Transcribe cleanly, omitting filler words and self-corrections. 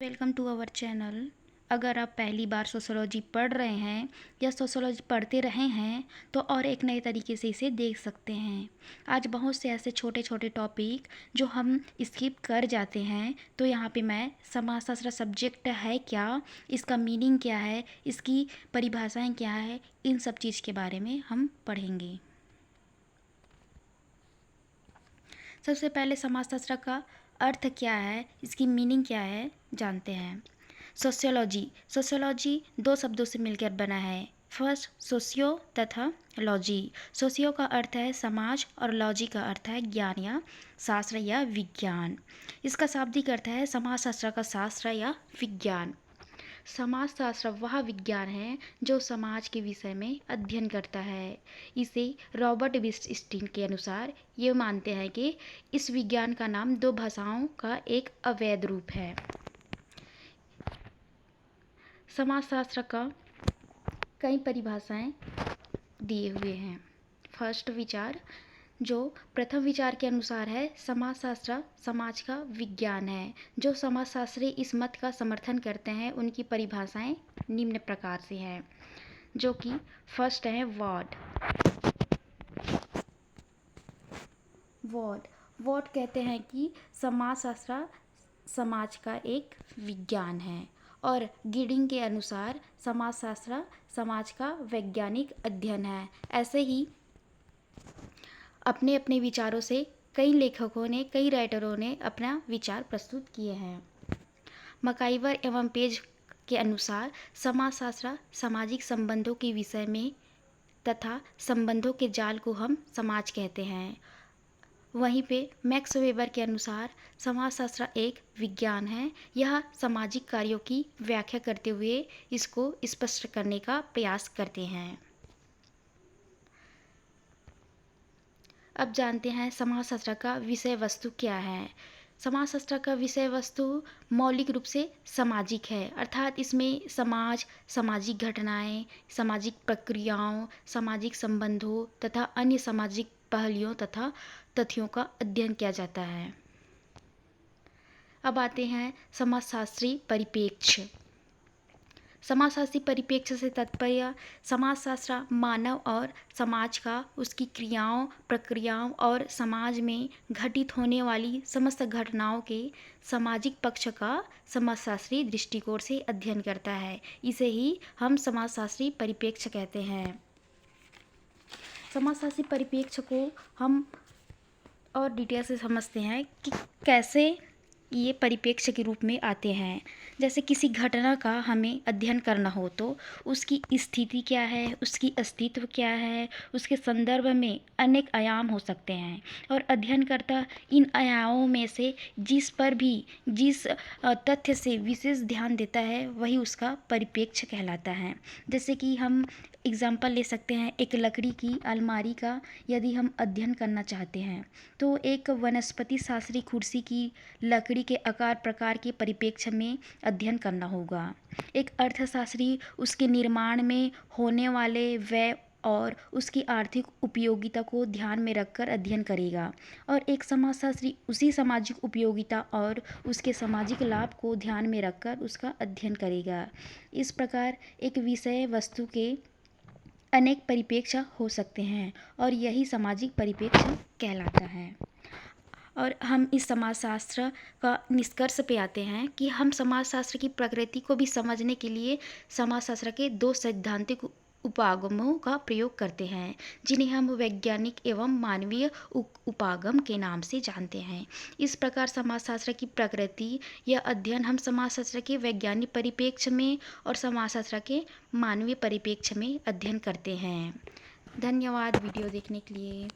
Welcome to our channel. अगर आप पहली बार सोशोलॉजी पढ़ रहे हैं या सोशोलॉजी पढ़ते रहे हैं तो और एक नए तरीके से इसे देख सकते हैं। आज बहुत से ऐसे छोटे छोटे टॉपिक जो हम स्किप कर जाते हैं, तो यहाँ पे मैं समाजशास्त्र सब्जेक्ट है क्या, इसका मीनिंग क्या है, इसकी परिभाषाएं क्या है, इन सब चीज़ के बारे में हम पढ़ेंगे। सबसे पहले समाजशास्त्र का अर्थ क्या है, इसकी मीनिंग क्या है जानते हैं। सोशियोलॉजी दो शब्दों से मिलकर बना है। फर्स्ट सोशियो तथा लॉजी। सोशियो का अर्थ है समाज और लॉजी का अर्थ है ज्ञान या शास्त्र या विज्ञान। इसका शाब्दिक अर्थ है समाजशास्त्र का शास्त्र या विज्ञान। समाजशास्त्र वह विज्ञान है जो समाज के विषय में अध्ययन करता है। इसे रॉबर्ट विस्टीन के अनुसार ये मानते हैं कि इस विज्ञान का नाम दो भाषाओं का एक अवैध रूप है। समाजशास्त्र का कई परिभाषाएं दिए हुए हैं। फर्स्ट विचार, जो प्रथम विचार के अनुसार है, समाजशास्त्र समाज का विज्ञान है। जो समाजशास्त्री इस मत का समर्थन करते हैं उनकी परिभाषाएं निम्न प्रकार से हैं, जो कि फर्स्ट है वॉट कहते हैं कि समाजशास्त्र समाज का एक विज्ञान है। और गिडिंग के अनुसार समाजशास्त्र समाज का वैज्ञानिक अध्ययन है। ऐसे ही अपने अपने विचारों से कई लेखकों ने, कई राइटरों ने अपना विचार प्रस्तुत किए हैं। मकाइवर एवं पेज के अनुसार समाजशास्त्र सामाजिक संबंधों के विषय में तथा संबंधों के जाल को हम समाज कहते हैं। वहीं पे मैक्स वेबर के अनुसार समाजशास्त्र एक विज्ञान है। यह सामाजिक कार्यों की व्याख्या करते हुए इसको स्पष्ट करने का प्रयास करते हैं। अब जानते हैं समाजशास्त्र का विषय वस्तु क्या है। समाजशास्त्र का विषय वस्तु मौलिक रूप से सामाजिक है, अर्थात इसमें समाज, सामाजिक घटनाएं, सामाजिक प्रक्रियाओं, सामाजिक संबंधों तथा अन्य सामाजिक पहलुओं तथा तथ्यों का अध्ययन किया जाता है। अब आते हैं समाजशास्त्री परिप्रेक्ष्य। समाजशास्त्री परिप्रेक्ष्य से तात्पर्य समाजशास्त्र मानव और समाज का, उसकी क्रियाओं, प्रक्रियाओं और समाज में घटित होने वाली समस्त घटनाओं के सामाजिक पक्ष का समाजशास्त्री दृष्टिकोण से अध्ययन करता है। इसे ही हम समाजशास्त्री परिप्रेक्ष्य कहते हैं। समाजशास्त्री परिप्रेक्ष्य को हम और डिटेल से समझते हैं कि कैसे ये परिप्रेक्ष्य के रूप में आते हैं। जैसे किसी घटना का हमें अध्ययन करना हो तो उसकी स्थिति क्या है, उसकी अस्तित्व क्या है, उसके संदर्भ में अनेक आयाम हो सकते हैं और अध्ययनकर्ता इन आयामों में से जिस तथ्य से विशेष ध्यान देता है वही उसका परिप्रेक्ष्य कहलाता है। जैसे कि हम एग्जाम्पल ले सकते हैं, एक लकड़ी की अलमारी का यदि हम अध्ययन करना चाहते हैं तो एक वनस्पति शास्त्री कुर्सी की लकड़ी के आकार प्रकार के परिप्रेक्ष्य में अध्ययन करना होगा। एक अर्थशास्त्री उसके निर्माण में होने वाले व्यय और उसकी आर्थिक उपयोगिता को ध्यान में रखकर अध्ययन करेगा और एक समाजशास्त्री उसी सामाजिक उपयोगिता और उसके सामाजिक लाभ को ध्यान में रखकर उसका अध्ययन करेगा। इस प्रकार एक विषय वस्तु के अनेक परिप्रेक्ष्य हो सकते हैं और यही सामाजिक परिप्रेक्ष्य कहलाता है। और हम इस समाजशास्त्र का निष्कर्ष पे आते हैं कि हम समाजशास्त्र की प्रकृति को भी समझने के लिए समाजशास्त्र के दो सैद्धांतिक उपागमों का प्रयोग करते हैं, जिन्हें हम वैज्ञानिक एवं मानवीय उपागम के नाम से जानते हैं। इस प्रकार समाजशास्त्र की प्रकृति या अध्ययन हम समाजशास्त्र के वैज्ञानिक परिप्रेक्ष्य में और समाजशास्त्र के मानवीय परिप्रेक्ष्य में अध्ययन करते हैं। धन्यवाद वीडियो देखने के लिए।